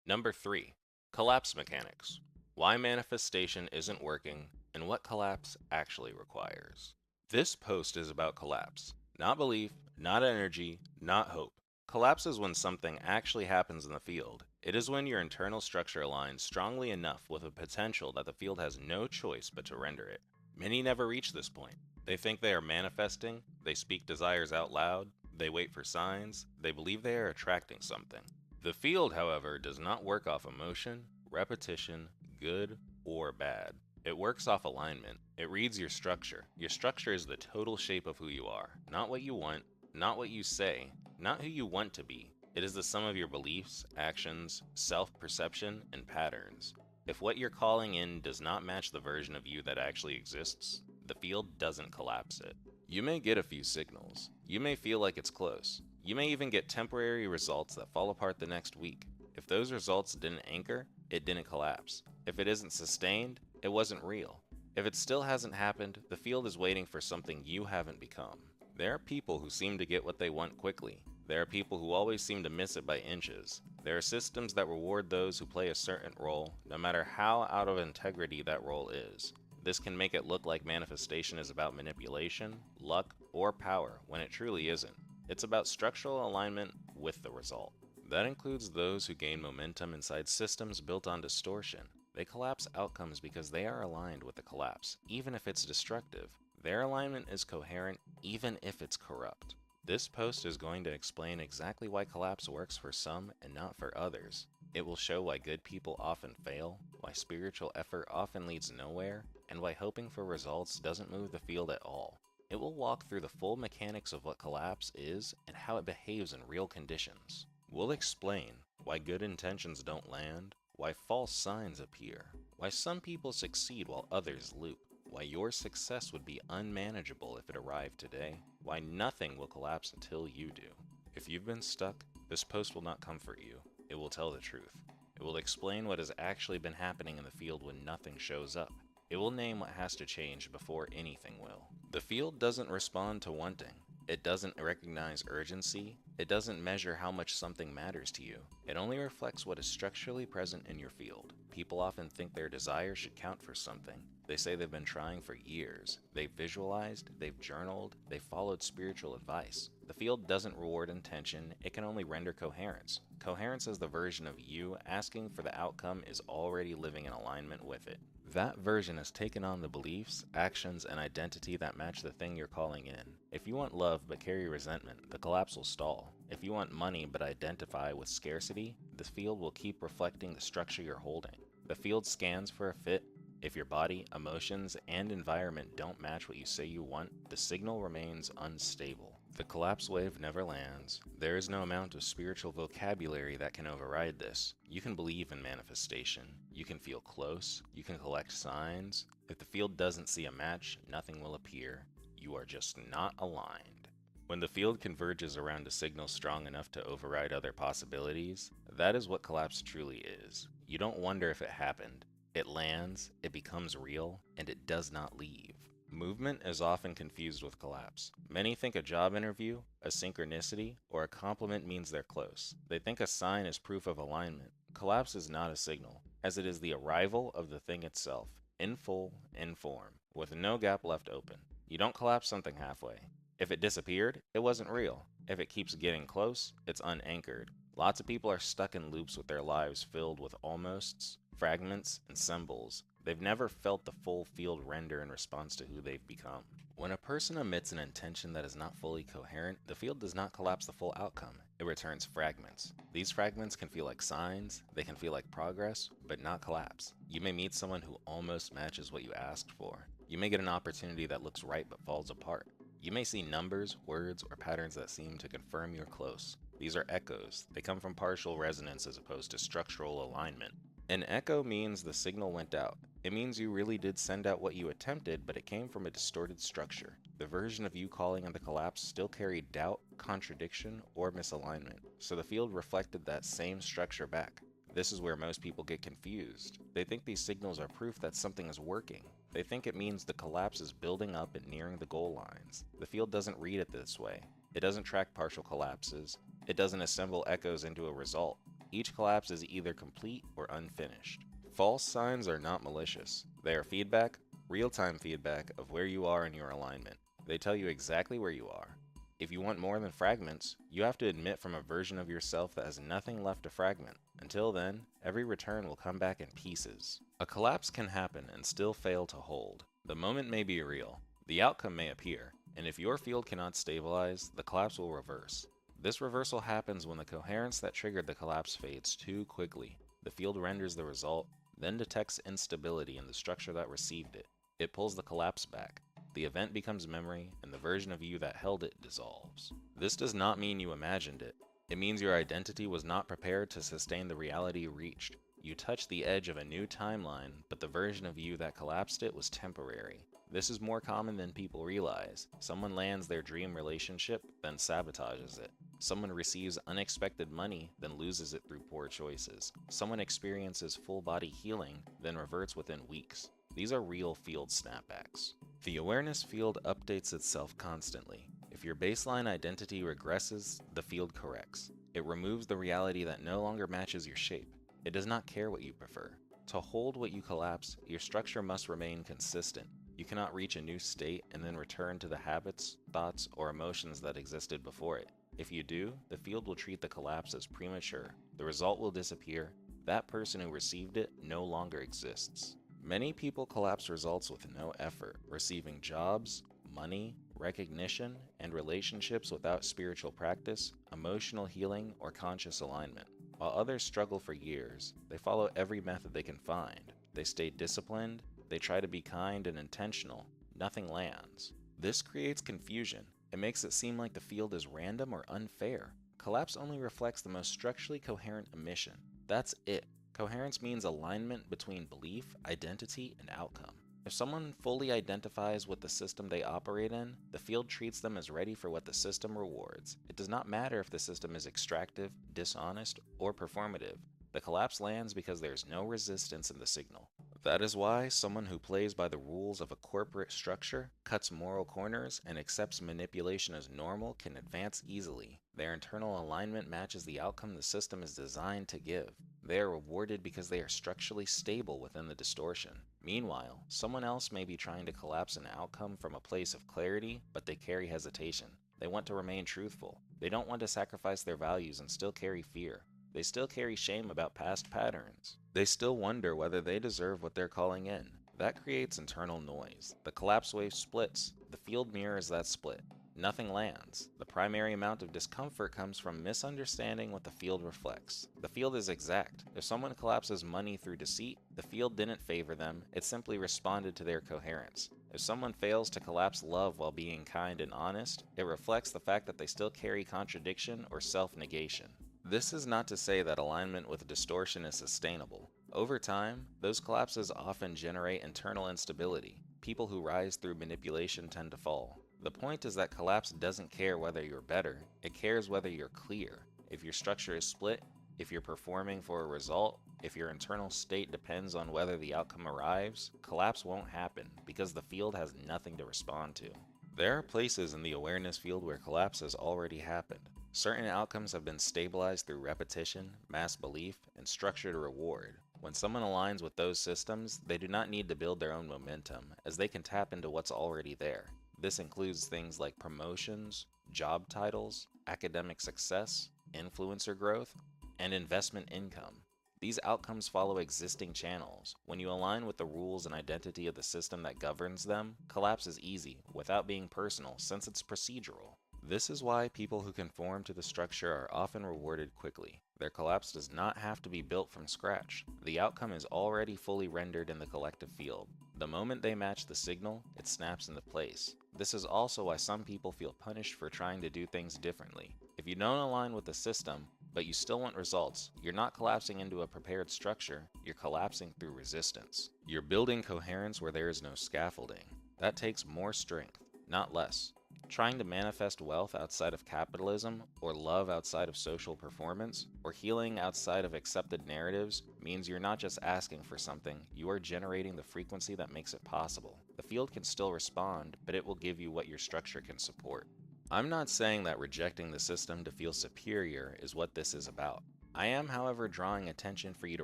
Number 3. Collapse mechanics. Why manifestation isn't working and what collapse actually requires. This post is about collapse. Not belief, not energy, not hope. Collapse is when something actually happens in the field. It is when your internal structure aligns strongly enough with a potential that the field has no choice but to render it. Many never reach this point. They think they are manifesting, they speak desires out loud, they wait for signs, they believe they are attracting something. The field, however, does not work off emotion, repetition, good, or bad. It works off alignment. It reads your structure. Your structure is the total shape of who you are, not what you want, not what you say, not who you want to be. It is the sum of your beliefs, actions, self perception, and patterns. If what you're calling in does not match the version of you that actually exists, the field doesn't collapse it. You may get a few signals. You may feel like it's close. You may even get temporary results that fall apart the next week. If those results didn't anchor, it didn't collapse. If it isn't sustained, it wasn't real. If it still hasn't happened, the field is waiting for something you haven't become. There are people who seem to get what they want quickly. There are people who always seem to miss it by inches. There are systems that reward those who play a certain role, no matter how out of integrity that role is. This can make it look like manifestation is about manipulation, luck, or power, when it truly isn't. It's about structural alignment with the result. That includes those who gain momentum inside systems built on distortion. They collapse outcomes because they are aligned with the collapse, even if it's destructive. Their alignment is coherent, even if it's corrupt. This post is going to explain exactly why collapse works for some and not for others. It will show why good people often fail, why spiritual effort often leads nowhere, and why hoping for results doesn't move the field at all. It will walk through the full mechanics of what collapse is and how it behaves in real conditions. We'll explain why good intentions don't land, why false signs appear, why some people succeed while others loop, why your success would be unmanageable if it arrived today, why nothing will collapse until you do. If you've been stuck, this post will not comfort you. It will tell the truth. It will explain what has actually been happening in the field when nothing shows up. It will name what has to change before anything will. The field doesn't respond to wanting. It doesn't recognize urgency. It doesn't measure how much something matters to you. It only reflects what is structurally present in your field. People often think their desire should count for something. They say they've been trying for years. They've visualized, they've journaled, they've followed spiritual advice. The field doesn't reward intention, it can only render coherence. Coherence is the version of you asking for the outcome is already living in alignment with it. That version has taken on the beliefs, actions, and identity that match the thing you're calling in. If you want love but carry resentment, the collapse will stall. If you want money but identify with scarcity, the field will keep reflecting the structure you're holding. The field scans for a fit. If your body, emotions, and environment don't match what you say you want, the signal remains unstable. The collapse wave never lands. There is no amount of spiritual vocabulary that can override this. You can believe in manifestation. You can feel close. You can collect signs. If the field doesn't see a match, nothing will appear. You are just not aligned. When the field converges around a signal strong enough to override other possibilities, that is what collapse truly is. You don't wonder if it happened. It lands, it becomes real, and it does not leave. Movement is often confused with collapse. Many think a job interview, a synchronicity, or a compliment means they're close. They think a sign is proof of alignment. Collapse is not a signal, as it is the arrival of the thing itself, in full, in form, with no gap left open. You don't collapse something halfway. If it disappeared, it wasn't real. If it keeps getting close, it's unanchored. Lots of people are stuck in loops with their lives filled with almosts, fragments, and symbols. They've never felt the full field render in response to who they've become. When a person emits an intention that is not fully coherent, the field does not collapse the full outcome. It returns fragments. These fragments can feel like signs, they can feel like progress, but not collapse. You may meet someone who almost matches what you asked for. You may get an opportunity that looks right but falls apart. You may see numbers, words, or patterns that seem to confirm you're close. These are echoes. They come from partial resonance as opposed to structural alignment. An echo means the signal went out. It means you really did send out what you attempted, but it came from a distorted structure. The version of you calling in the collapse still carried doubt, contradiction, or misalignment, so the field reflected that same structure back. This is where most people get confused. They think these signals are proof that something is working. They think it means the collapse is building up and nearing the goal lines. The field doesn't read it this way. It doesn't track partial collapses. It doesn't assemble echoes into a result. Each collapse is either complete or unfinished. False signs are not malicious. They are feedback, real-time feedback of where you are in your alignment. They tell you exactly where you are. If you want more than fragments, you have to admit from a version of yourself that has nothing left to fragment. Until then, every return will come back in pieces. A collapse can happen and still fail to hold. The moment may be real, the outcome may appear, and if your field cannot stabilize, the collapse will reverse. This reversal happens when the coherence that triggered the collapse fades too quickly. The field renders the result, then detects instability in the structure that received it. It pulls the collapse back. The event becomes memory, and the version of you that held it dissolves. This does not mean you imagined it. It means your identity was not prepared to sustain the reality you reached. You touched the edge of a new timeline, but the version of you that collapsed it was temporary. This is more common than people realize. Someone lands their dream relationship, then sabotages it. Someone receives unexpected money, then loses it through poor choices. Someone experiences full body healing, then reverts within weeks. These are real field snapbacks. The awareness field updates itself constantly. If your baseline identity regresses, the field corrects. It removes the reality that no longer matches your shape. It does not care what you prefer. To hold what you collapse, your structure must remain consistent. You cannot reach a new state and then return to the habits, thoughts, or emotions that existed before it. If you do, the field will treat the collapse as premature. The result will disappear. That person who received it no longer exists. Many people collapse results with no effort, receiving jobs, money, recognition, and relationships without spiritual practice, emotional healing, or conscious alignment. While others struggle for years, they follow every method they can find. They stay disciplined, they try to be kind and intentional. Nothing lands. This creates confusion. It makes it seem like the field is random or unfair. Collapse only reflects the most structurally coherent emission. That's it. Coherence means alignment between belief, identity, and outcome. If someone fully identifies with the system they operate in, the field treats them as ready for what the system rewards. It does not matter if the system is extractive, dishonest, or performative. The collapse lands because there is no resistance in the signal. That is why someone who plays by the rules of a corporate structure, cuts moral corners, and accepts manipulation as normal can advance easily. Their internal alignment matches the outcome the system is designed to give. They are rewarded because they are structurally stable within the distortion. Meanwhile, someone else may be trying to collapse an outcome from a place of clarity, but they carry hesitation. They want to remain truthful. They don't want to sacrifice their values and still carry fear. They still carry shame about past patterns. They still wonder whether they deserve what they're calling in. That creates internal noise. The collapse wave splits. The field mirrors that split. Nothing lands. The primary amount of discomfort comes from misunderstanding what the field reflects. The field is exact. If someone collapses money through deceit, the field didn't favor them, it simply responded to their coherence. If someone fails to collapse love while being kind and honest, it reflects the fact that they still carry contradiction or self-negation. This is not to say that alignment with distortion is sustainable. Over time, those collapses often generate internal instability. People who rise through manipulation tend to fall. The point is that collapse doesn't care whether you're better, it cares whether you're clear. If your structure is split, if you're performing for a result, if your internal state depends on whether the outcome arrives, collapse won't happen because the field has nothing to respond to. There are places in the awareness field where collapse has already happened. Certain outcomes have been stabilized through repetition, mass belief, and structured reward. When someone aligns with those systems, they do not need to build their own momentum, as they can tap into what's already there. This includes things like promotions, job titles, academic success, influencer growth, and investment income. These outcomes follow existing channels. When you align with the rules and identity of the system that governs them, collapse is easy, without being personal, since it's procedural. This is why people who conform to the structure are often rewarded quickly. Their collapse does not have to be built from scratch. The outcome is already fully rendered in the collective field. The moment they match the signal, it snaps into place. This is also why some people feel punished for trying to do things differently. If you don't align with the system, but you still want results, you're not collapsing into a prepared structure, you're collapsing through resistance. You're building coherence where there is no scaffolding. That takes more strength, not less. Trying to manifest wealth outside of capitalism, or love outside of social performance, or healing outside of accepted narratives means you're not just asking for something, you are generating the frequency that makes it possible. The field can still respond, but it will give you what your structure can support. I'm not saying that rejecting the system to feel superior is what this is about. I am, however, drawing attention for you to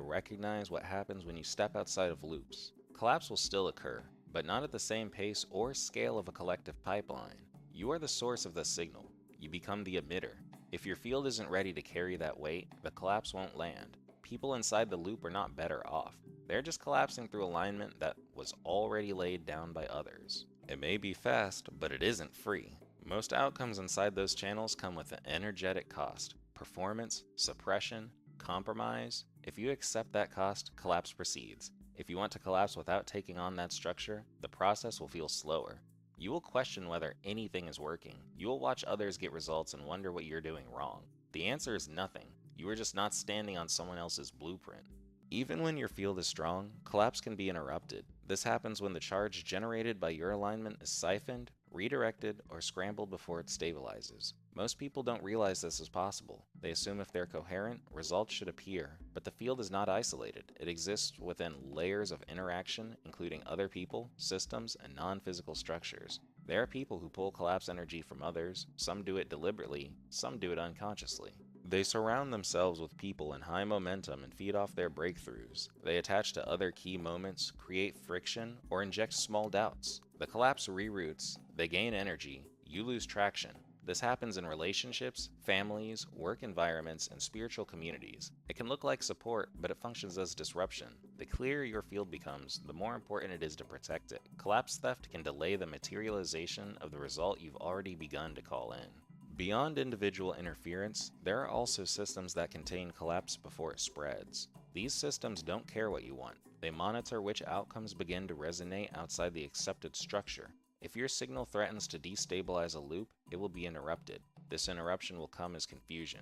recognize what happens when you step outside of loops. Collapse will still occur, but not at the same pace or scale of a collective pipeline. You are the source of the signal. You become the emitter. If your field isn't ready to carry that weight, the collapse won't land. People inside the loop are not better off. They're just collapsing through alignment that was already laid down by others. It may be fast, but it isn't free. Most outcomes inside those channels come with an energetic cost. Performance, suppression, compromise. If you accept that cost, collapse proceeds. If you want to collapse without taking on that structure, the process will feel slower. You will question whether anything is working. You will watch others get results and wonder what you're doing wrong. The answer is nothing. You are just not standing on someone else's blueprint. Even when your field is strong, collapse can be interrupted. This happens when the charge generated by your alignment is siphoned, redirected, or scrambled before it stabilizes. Most people don't realize this is possible. They assume if they're coherent, results should appear, but the field is not isolated. It exists within layers of interaction, including other people, systems, and non-physical structures. There are people who pull collapse energy from others. Some do it deliberately, some do it unconsciously. They surround themselves with people in high momentum and feed off their breakthroughs. They attach to other key moments, create friction, or inject small doubts. The collapse reroutes, they gain energy, you lose traction. This happens in relationships, families, work environments, and spiritual communities. It can look like support, but it functions as disruption. The clearer your field becomes, the more important it is to protect it. Collapse theft can delay the materialization of the result you've already begun to call in. Beyond individual interference, there are also systems that contain collapse before it spreads. These systems don't care what you want. They monitor which outcomes begin to resonate outside the accepted structure. If your signal threatens to destabilize a loop, it will be interrupted. This interruption will come as confusion,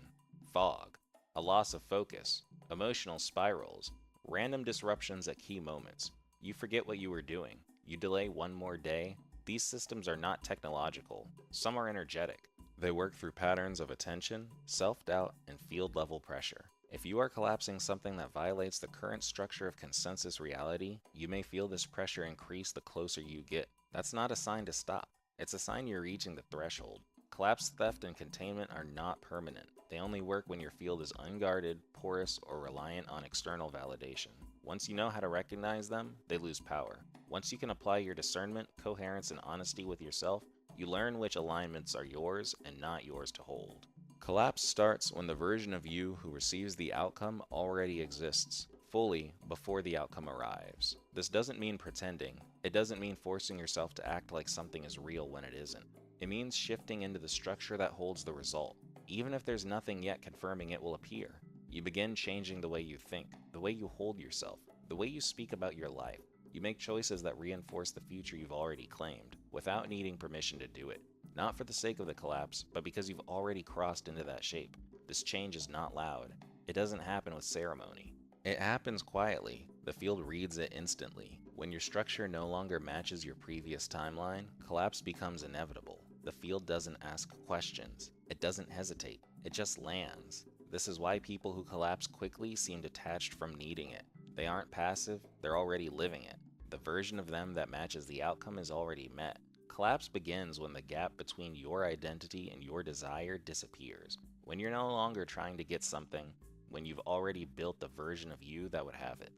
fog, a loss of focus, emotional spirals, random disruptions at key moments. You forget what you were doing. You delay one more day. These systems are not technological. Some are energetic. They work through patterns of attention, self-doubt, and field-level pressure. If you are collapsing something that violates the current structure of consensus reality, you may feel this pressure increase the closer you get. That's not a sign to stop. It's a sign you're reaching the threshold. Collapse theft and containment are not permanent. They only work when your field is unguarded, porous, or reliant on external validation. Once you know how to recognize them, they lose power. Once you can apply your discernment, coherence, and honesty with yourself, you learn which alignments are yours and not yours to hold. Collapse starts when the version of you who receives the outcome already exists, fully before the outcome arrives. This doesn't mean pretending. It doesn't mean forcing yourself to act like something is real when it isn't. It means shifting into the structure that holds the result. Even if there's nothing yet confirming it will appear, you begin changing the way you think, the way you hold yourself, the way you speak about your life. You make choices that reinforce the future you've already claimed, without needing permission to do it. Not for the sake of the collapse, but because you've already crossed into that shape. This change is not loud. It doesn't happen with ceremony. It happens quietly. The field reads it instantly. When your structure no longer matches your previous timeline, collapse becomes inevitable. The field doesn't ask questions. It doesn't hesitate. It just lands. This is why people who collapse quickly seem detached from needing it. They aren't passive, they're already living it. The version of them that matches the outcome is already met. Collapse begins when the gap between your identity and your desire disappears. When you're no longer trying to get something, when you've already built the version of you that would have it.